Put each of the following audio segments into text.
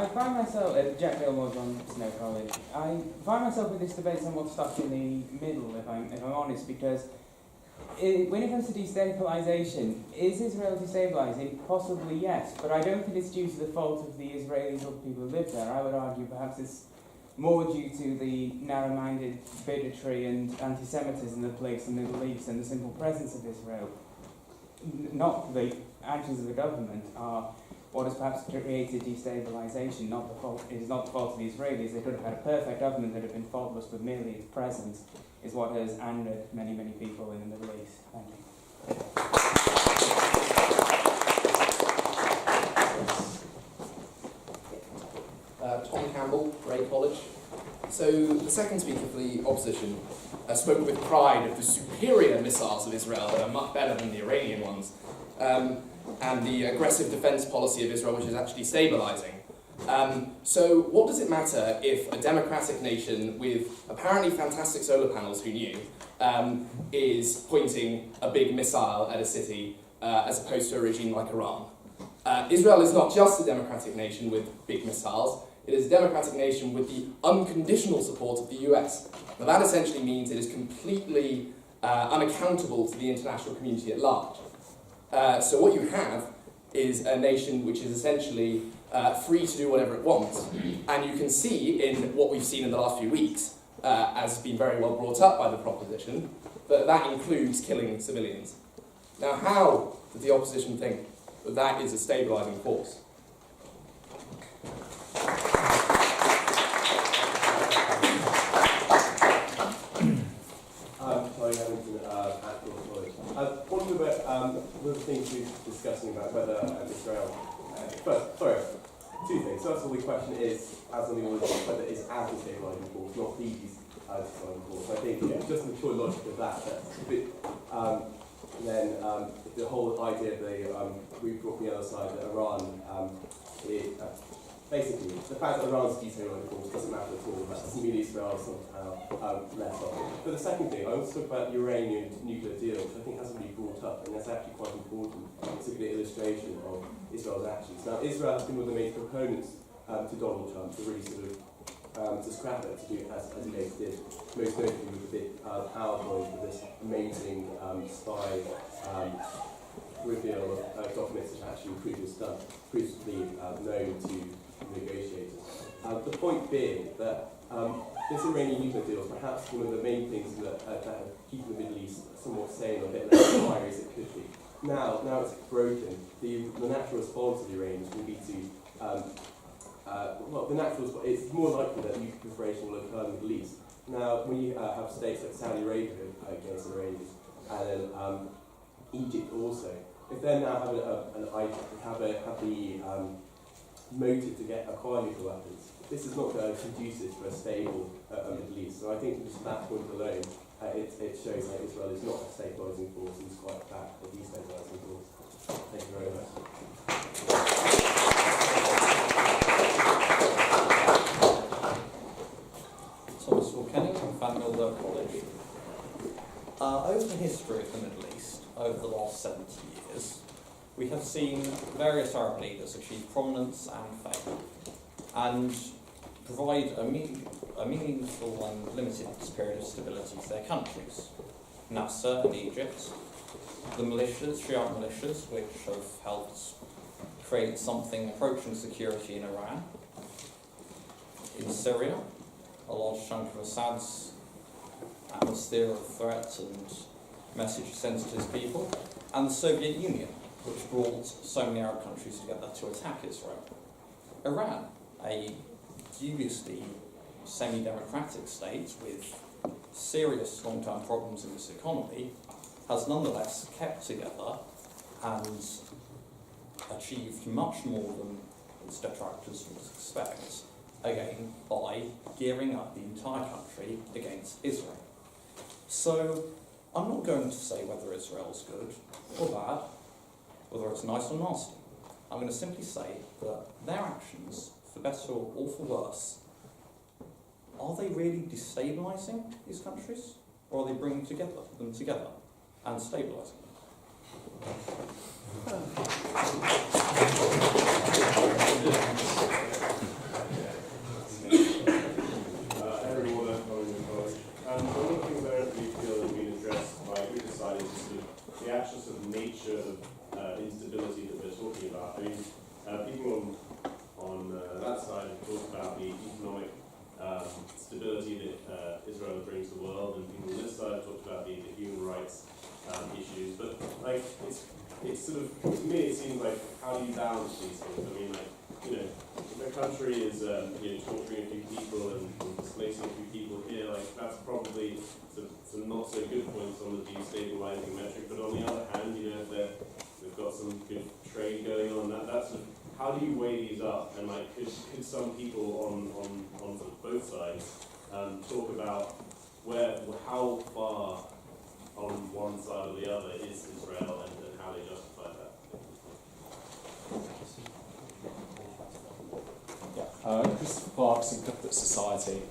find myself, Jack Gilmore, John Snow College, I find myself with this debate somewhat stuck in the middle, if I'm honest, because when it comes to destabilisation, is Israel destabilising? Possibly yes, but I don't think it's due to the fault of the Israelis or the people who live there. I would argue perhaps it's more due to the narrow-minded bigotry and anti-Semitism that plagues the Middle East and the simple presence of Israel. Not the actions of the government are what has perhaps created destabilisation. It is not the fault of the Israelis. They could have had a perfect government that had been faultless, but merely its presence is what has angered many, many people in the Middle East. Thank you. Tom Campbell, Ray College. So the second speaker for the opposition spoke with pride of the superior missiles of Israel that are much better than the Iranian ones, and the aggressive defence policy of Israel, which is actually stabilising. So what does it matter if a democratic nation with apparently fantastic solar panels, who knew, is pointing a big missile at a city as opposed to a regime like Iran? Israel is not just a democratic nation with big missiles, it is a democratic nation with the unconditional support of the US. Now that essentially means it is completely unaccountable to the international community at large. So what you have is a nation which is essentially free to do whatever it wants. And you can see in what we've seen in the last few weeks, as has been very well brought up by the proposition, that includes killing civilians. Now how does the opposition think that that is a stabilising force? One of the things we're discussing about whether Israel... two things. First of all, the question is, as on the audience, whether it's as a stabilising force, not these stabilising force. I think just the pure logic of that, then the whole idea of the we brought from the other side that Iran, basically, the fact that Iran's destabilising force doesn't matter at all. That doesn't mean Israel is somehow less of it. But the second thing, I want to talk about the Iranian nuclear deal, which I think hasn't been brought up, and that's actually quite important. It's a good illustration of Israel's actions. Now, Israel has been one of the main proponents to Donald Trump to really sort of to scrap it, to do it as he later did, most notably with the big PowerPoint with this amazing spy reveal of documents that actually previously known to negotiators. The point being that this Iranian nuclear deal is perhaps one of the main things that keep the Middle East somewhat sane, a bit less fiery as it could be. Now it's broken. The natural response of the Iranians will be to it's more likely that nuclear proliferation will occur in the Middle East. Now, when you have states like Saudi Arabia against the Iranians, and then Egypt also, if they now have the motive to acquire nuclear weapons, this is not going to conducive for a stable Middle East. So I think just that point alone, it shows that Israel is not a stabilising force, and it's quite a fact of destabilising force. Thank you very much. Thomas Wilkenny from Van Milder College. Over the history of the Middle East, over the last 70 years, we have seen various Arab leaders achieve prominence and fame, and provide a meaningful and limited period of stability to their countries. Nasser in Egypt, the militias, Shiite militias, which have helped create something approaching security in Iran. In Syria, a large chunk of Assad's atmosphere of threat and message sent to his people, and the Soviet Union, which brought so many Arab countries together to attack Israel. Iran, a dubiously semi-democratic state with serious long-term problems in its economy, has nonetheless kept together and achieved much more than its detractors would expect, again, by gearing up the entire country against Israel. So, I'm not going to say whether Israel's good or bad, whether it's nice or nasty. I'm going to simply say that their actions, for better or for worse, are they really destabilising these countries, or are they bringing them together and stabilising them? the actual sort of nature of instability that we're talking about. I mean, people on that side have talked about the economic stability that Israel brings to the world, and people on this side have talked about the human rights issues. But like, it's sort of, to me, it seems like, how do you balance these things? I mean, like, you know, if a country is torturing a few people and displacing a few people here, like, that's probably some not so good points on the destabilising metric. But on the other hand, you know, if they've got some good trade going on, that's sort of, how do you weigh these up? And like, could some people on sort of both sides talk about how far on one side or the other is Israel and how they justify that? Christopher Clarkson, Couplet Society.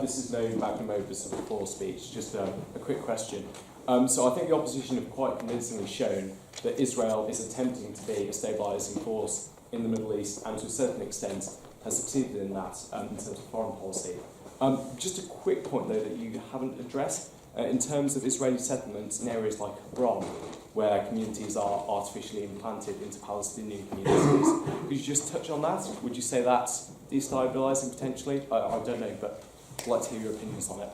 This is no magnum opus of a floor speech, just a quick question. So I think the opposition have quite convincingly shown that Israel is attempting to be a stabilising force in the Middle East, and to a certain extent has succeeded in that in terms of foreign policy. Just a quick point though that you haven't addressed, in terms of Israeli settlements in areas like Hebron, where communities are artificially implanted into Palestinian communities. Could you just touch on that? Would you say that's destabilising potentially? I don't know, but I'd like to hear your opinions on it.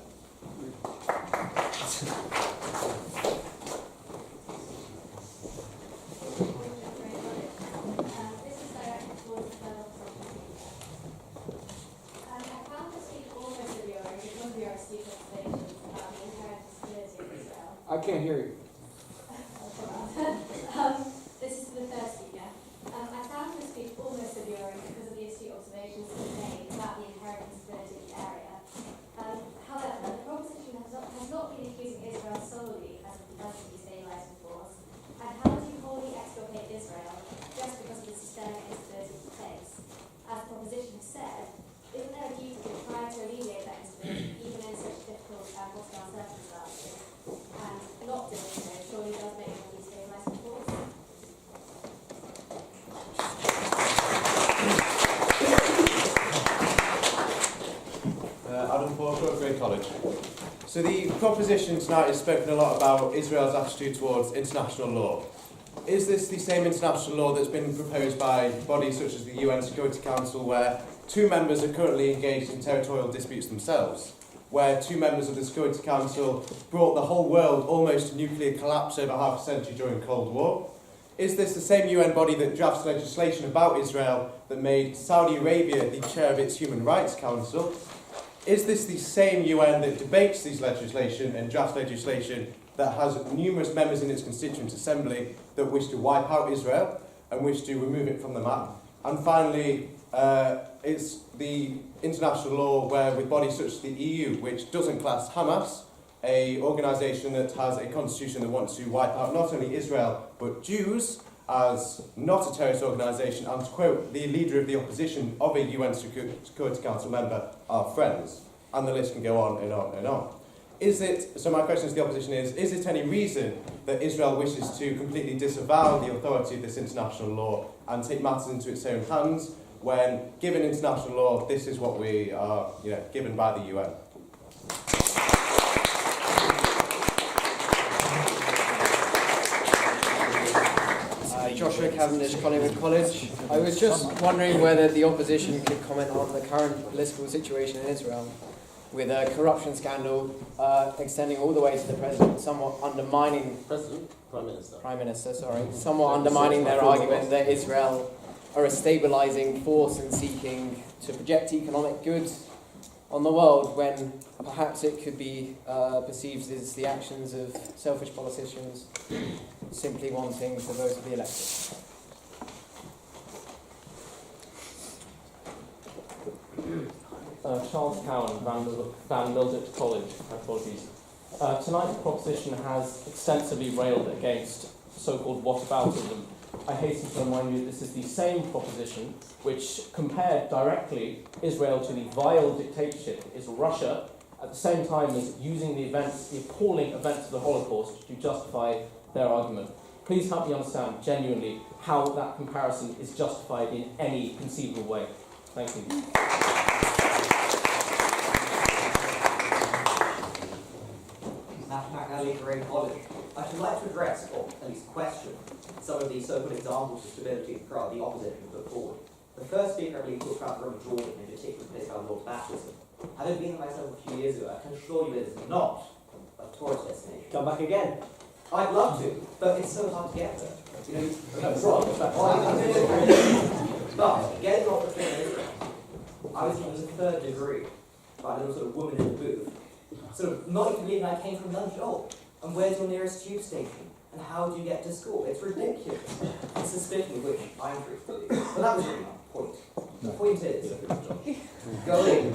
I can't hear you. This is the third speaker. I found this speech almost alluring because of the astute observations he made about the inherent instability of the area. However, the proposition has not been accusing Israel solely as a destabilising force. And how do you wholly exculpate Israel just because of the systemic instability it takes? As the proposition has said, isn't there a duty to try to alleviate that instability even in such difficult and hostile circumstances? And not doing so surely does make them a destabilising force. Adam Porter at Grey College. So the proposition tonight has spoken a lot about Israel's attitude towards international law. Is this the same international law that's been proposed by bodies such as the UN Security Council, where two members are currently engaged in territorial disputes themselves, where two members of the Security Council brought the whole world almost to nuclear collapse over half a century during the Cold War? Is this the same UN body that drafts legislation about Israel that made Saudi Arabia the chair of its Human Rights Council? Is this the same UN that debates these legislation and drafts legislation that has numerous members in its constituent assembly that wish to wipe out Israel and wish to remove it from the map? And finally, it's the international law where, with bodies such as the EU, which doesn't class Hamas, an organisation that has a constitution that wants to wipe out not only Israel but Jews, as not a terrorist organisation, and to quote the leader of the opposition of a UN Security Council member, are friends. And the list can go on and on and on. So my question to the opposition is it any reason that Israel wishes to completely disavow the authority of this international law and take matters into its own hands, when, given international law, this is what we are given by the UN? Joshua Cavendish, Collingwood College. I was just wondering whether the opposition could comment on the current political situation in Israel, with a corruption scandal extending all the way to the president, somewhat undermining... Prime Minister, somewhat undermining their argument that Israel are a stabilising force in seeking to project economic goods on the world, when perhaps it could be perceived as the actions of selfish politicians simply wanting the vote of the electorate. Charles Cowan, Van Mildert College. Apologies. Tonight's proposition has extensively railed against so-called whataboutism. I hasten to remind you that this is the same proposition which compared directly Israel to the vile dictatorship that is Russia, at the same time as using the appalling events of the Holocaust to justify their argument. Please help me understand genuinely how that comparison is justified in any conceivable way. Thank you. Matt McAley, Grey College. I should like to address, or at least question, some of the so-called examples of stability the opposition put forward. The first speaker, I believe, talked about the River Jordan, in particular a place called Lord's Baptism. Having been there myself a few years ago, I can assure you it is not a tourist destination. Come back again. I'd love to, but it's so hard to get there. You know, That's right. but getting off the train, I was in the third degree by a little sort of woman in the booth, sort of not even believing I came from London. Oh, and where's your nearest tube station? And how do you get to school? It's ridiculous. A suspicion of which I'm truthfully. But that was really my point. The point is, going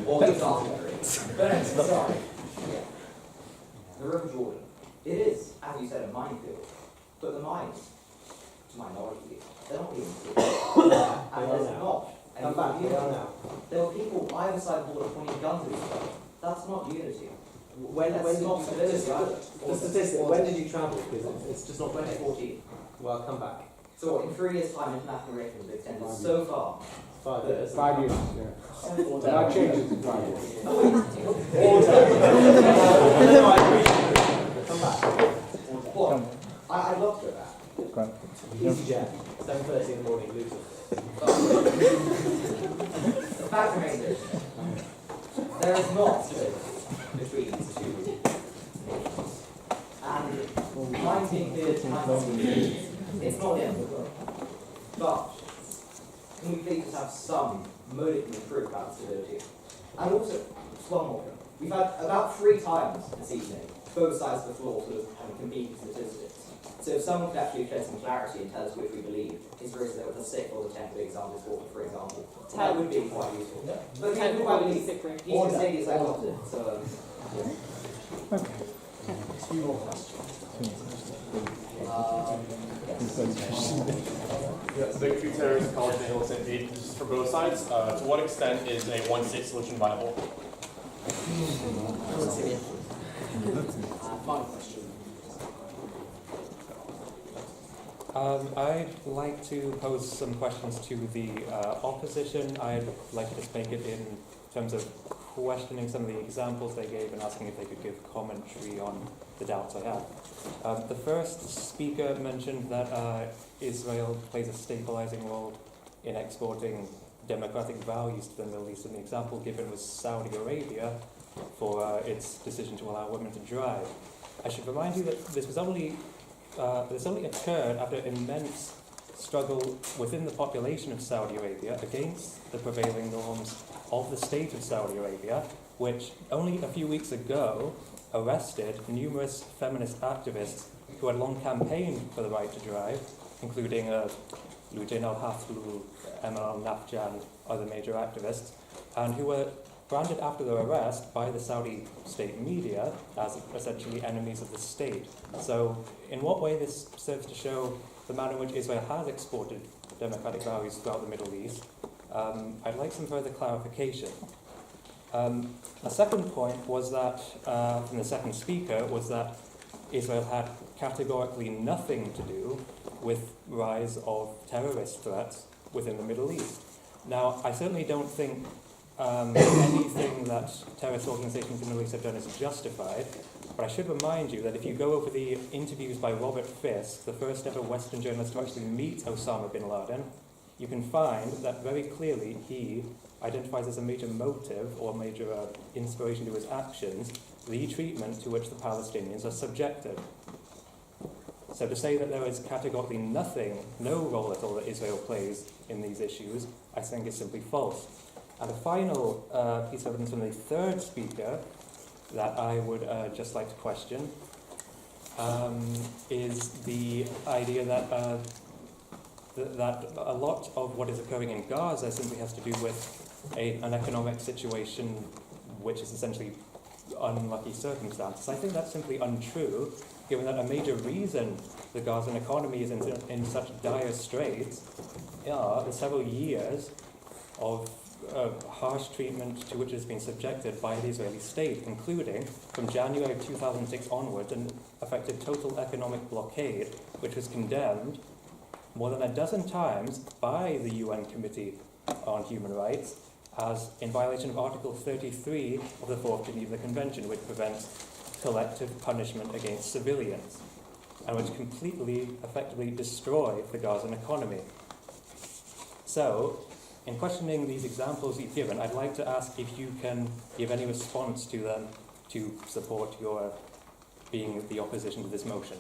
or the sorry. Yeah. The River Jordan. It is, as you said, a minefield. But the mines, to my knowledge, they're not even and there's not. Come back, they are now. There were people either side of the border pointing guns at each other. That's not unity. When did you travel? Because it's just not 2014. Well, come back. So what, in 3 years' time, international relations have extended so far. 5 years. 5 years. Yeah. That changes in 5 years. Come back. What? I'd love to go back. Great. EasyJet, 7:30 in the morning, Luton. The fact remains this. There is not space between these two nations. And times being clear, times not being clear, it's not the end of the world. But can we please just have some modicum of truth about stability? And also, just one more thing. We've had about 3 times this evening, both sides of the floor sort of having competing statistics. So if someone could actually shed some clarity and tell us which we believe is versus there with a 6 or the 10 good examples for example, that would be quite useful. But the people I believe, you can say is opposite. So, A few more questions. Yes, Victory Terrorist College and Hilton Aid for both sides. To what extent is a one-state solution viable? Final question. I'd like to pose some questions to the opposition. I'd like to just make it in terms of questioning some of the examples they gave and asking if they could give commentary on the doubts I have. The first speaker mentioned that Israel plays a stabilizing role in exporting democratic values to the Middle East, and the example given was Saudi Arabia for its decision to allow women to drive. I should remind you that this only occurred after immense struggle within the population of Saudi Arabia against the prevailing norms of the state of Saudi Arabia, which only a few weeks ago arrested numerous feminist activists who had long campaigned for the right to drive, including Lujain al-Haflu, Emma al-Nafjan, other major activists, and who were branded after their arrest by the Saudi state media as essentially enemies of the state. So in what way this serves to show the manner in which Israel has exported democratic values throughout the Middle East, I'd like some further clarification. A second point was that, from the second speaker, was that Israel had categorically nothing to do with rise of terrorist threats within the Middle East. Now, I certainly don't think anything that terrorist organizations in the Middle East have done is justified, but I should remind you that if you go over the interviews by Robert Fisk, the first ever Western journalist to actually meet Osama bin Laden, you can find that very clearly he identifies as a major motive or major inspiration to his actions the treatment to which the Palestinians are subjected. So to say that there is categorically no role at all that Israel plays in these issues, I think is simply false. And a final piece of evidence from the third speaker that I would just like to question is the idea that that a lot of what is occurring in Gaza simply has to do with an economic situation which is essentially unlucky circumstances. I think that's simply untrue, given that a major reason the Gazan economy is in such dire straits are the several years of harsh treatment to which it has been subjected by the Israeli state, including from January 2006 onwards an effective total economic blockade, which was condemned more than a dozen times by the UN Committee on Human Rights as in violation of Article 33 of the Fourth Geneva Convention, which prevents collective punishment against civilians and would completely, effectively destroy the Gazan economy. So, in questioning these examples you've given, I'd like to ask if you can give any response to them to support your being the opposition to this motion.